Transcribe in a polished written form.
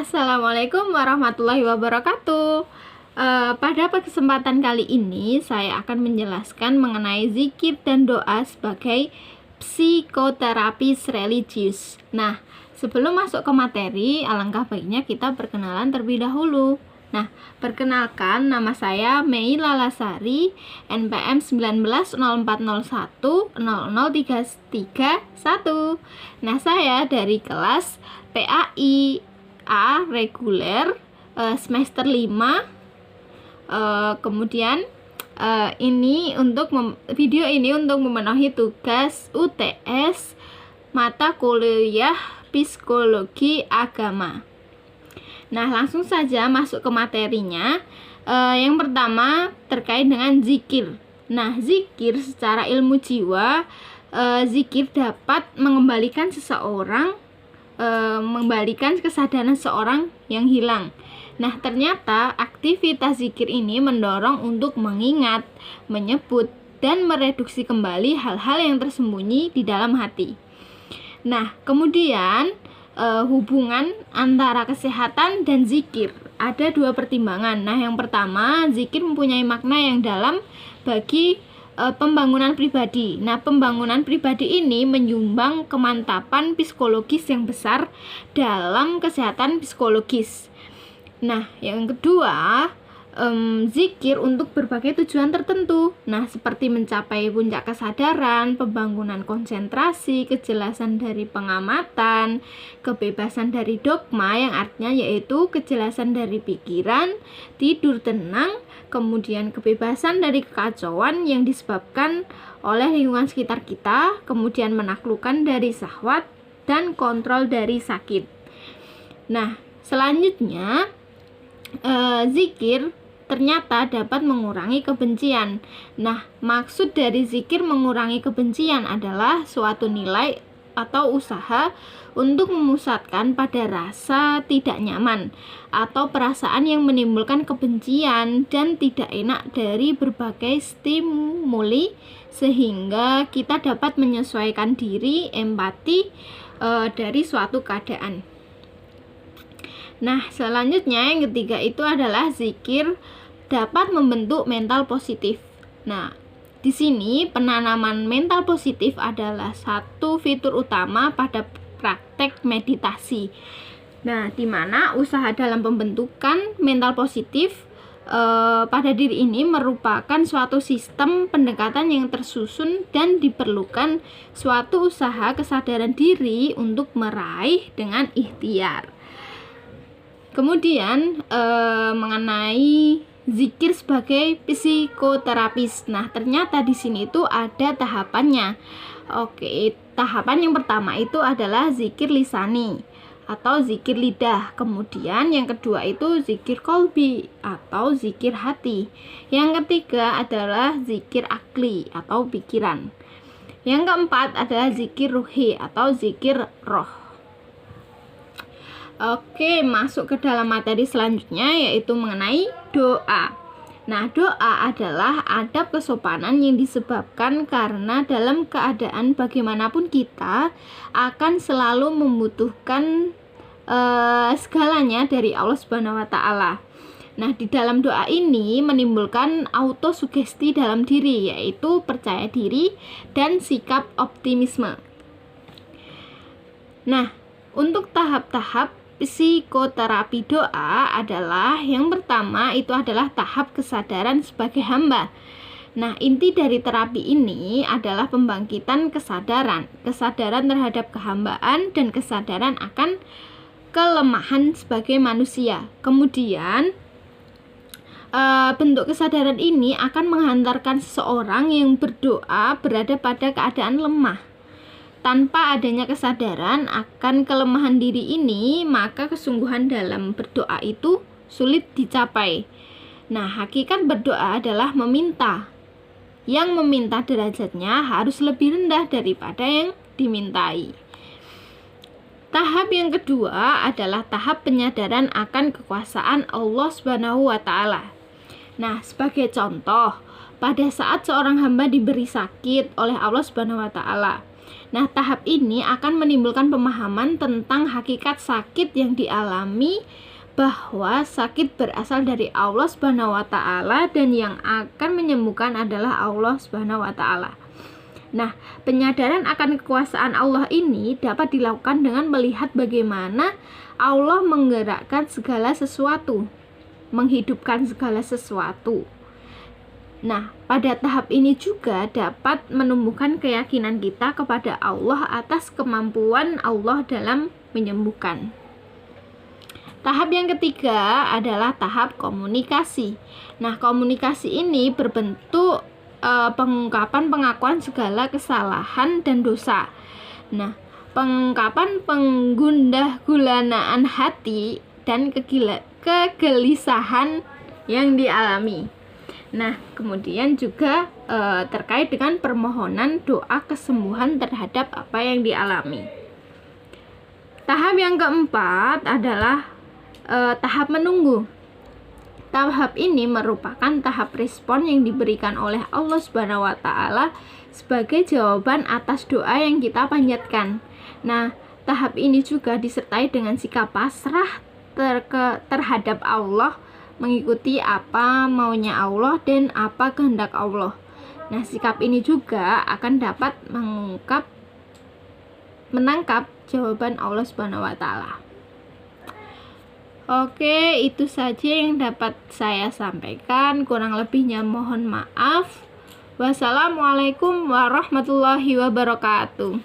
Assalamualaikum warahmatullahi wabarakatuh. Pada kesempatan kali ini saya akan menjelaskan mengenai zikir dan doa sebagai psikoterapis religius. Nah, sebelum masuk ke materi, alangkah baiknya kita perkenalan terlebih dahulu. Nah, perkenalkan, nama saya Meila Lasari, NPM 190401 Nah, saya dari kelas PAI A reguler semester 5. Kemudian video ini untuk memenuhi tugas UTS mata kuliah psikologi agama. Nah, langsung saja masuk ke materinya. Yang pertama terkait dengan zikir. Nah, zikir secara ilmu jiwa, zikir dapat mengembalikan seseorang, mengembalikan kesadaran seorang yang hilang. Nah, ternyata aktivitas zikir ini mendorong untuk mengingat, menyebut, dan mereduksi kembali hal-hal yang tersembunyi di dalam hati. Nah, kemudian hubungan antara kesehatan dan zikir. Ada dua pertimbangan. Nah, yang pertama, zikir mempunyai makna yang dalam bagi pembangunan pribadi. Nah, pembangunan pribadi ini menyumbang kemantapan psikologis yang besar dalam kesehatan psikologis. Nah, yang kedua, zikir untuk berbagai tujuan tertentu. Nah, seperti mencapai puncak kesadaran, pembangunan konsentrasi, kejelasan dari pengamatan, kebebasan dari dogma yang artinya yaitu kejelasan dari pikiran, tidur tenang, kemudian kebebasan dari kekacauan yang disebabkan oleh lingkungan sekitar kita, kemudian menaklukkan dari syahwat dan kontrol dari sakit. Nah, selanjutnya zikir ternyata dapat mengurangi kebencian. Nah, maksud dari zikir mengurangi kebencian adalah suatu nilai atau usaha untuk memusatkan pada rasa tidak nyaman atau perasaan yang menimbulkan kebencian dan tidak enak dari berbagai stimuli, sehingga kita dapat menyesuaikan diri, empati dari suatu keadaan. Nah, selanjutnya yang ketiga itu adalah zikir dapat membentuk mental positif. Nah, di sini penanaman mental positif adalah satu fitur utama pada praktek meditasi. Nah, di mana usaha dalam pembentukan mental positif pada diri ini merupakan suatu sistem pendekatan yang tersusun dan diperlukan suatu usaha kesadaran diri untuk meraih dengan ikhtiar. Kemudian mengenai zikir sebagai psikoterapis. Nah, ternyata di sini itu ada tahapannya. Oke, tahapan yang pertama itu adalah zikir lisani atau zikir lidah. Kemudian yang kedua itu zikir kolbi atau zikir hati. Yang ketiga adalah zikir akli atau pikiran. Yang keempat adalah zikir ruhi atau zikir roh. Oke, masuk ke dalam materi selanjutnya yaitu mengenai doa. Nah, doa adalah adab kesopanan yang disebabkan karena dalam keadaan bagaimanapun kita akan selalu membutuhkan segalanya dari Allah Subhanahu wa taala. Nah, di dalam doa ini menimbulkan autosugesti dalam diri, yaitu percaya diri dan sikap optimisme. Nah, untuk tahap-tahap psikoterapi doa adalah yang pertama itu adalah tahap kesadaran sebagai hamba. Nah, inti dari terapi ini adalah pembangkitan kesadaran terhadap kehambaan dan kesadaran akan kelemahan sebagai manusia. Kemudian bentuk kesadaran ini akan menghantarkan seseorang yang berdoa berada pada keadaan lemah. Tanpa adanya kesadaran akan kelemahan diri ini, maka kesungguhan dalam berdoa itu sulit dicapai. Nah, hakikat berdoa adalah meminta. Yang meminta derajatnya harus lebih rendah daripada yang dimintai. Tahap yang kedua adalah tahap penyadaran akan kekuasaan Allah Subhanahu wa taala. Nah, sebagai contoh, pada saat seorang hamba diberi sakit oleh Allah Subhanahu wa taala. Nah, tahap ini akan menimbulkan pemahaman tentang hakikat sakit yang dialami, bahwa sakit berasal dari Allah Subhanahu wa taala dan yang akan menyembuhkan adalah Allah Subhanahu wa taala. Nah, penyadaran akan kekuasaan Allah ini dapat dilakukan dengan melihat bagaimana Allah menggerakkan segala sesuatu, menghidupkan segala sesuatu. Nah, pada tahap ini juga dapat menumbuhkan keyakinan kita kepada Allah atas kemampuan Allah dalam menyembuhkan. Tahap yang ketiga adalah tahap komunikasi. Nah, komunikasi ini berbentuk pengungkapan pengakuan segala kesalahan dan dosa. Nah, pengungkapan penggundah gulanaan hati dan kegelisahan yang dialami. Nah, kemudian juga terkait dengan permohonan doa kesembuhan terhadap apa yang dialami. Tahap yang keempat adalah tahap menunggu. Tahap ini merupakan tahap respon yang diberikan oleh Allah Subhanahu wa taala sebagai jawaban atas doa yang kita panjatkan. Nah, tahap ini juga disertai dengan sikap pasrah terhadap Allah, mengikuti apa maunya Allah dan apa kehendak Allah. Nah, sikap ini juga akan dapat menangkap jawaban Allah Subhanahu wa taala. Oke, itu saja yang dapat saya sampaikan. Kurang lebihnya mohon maaf. Wassalamualaikum warahmatullahi wabarakatuh.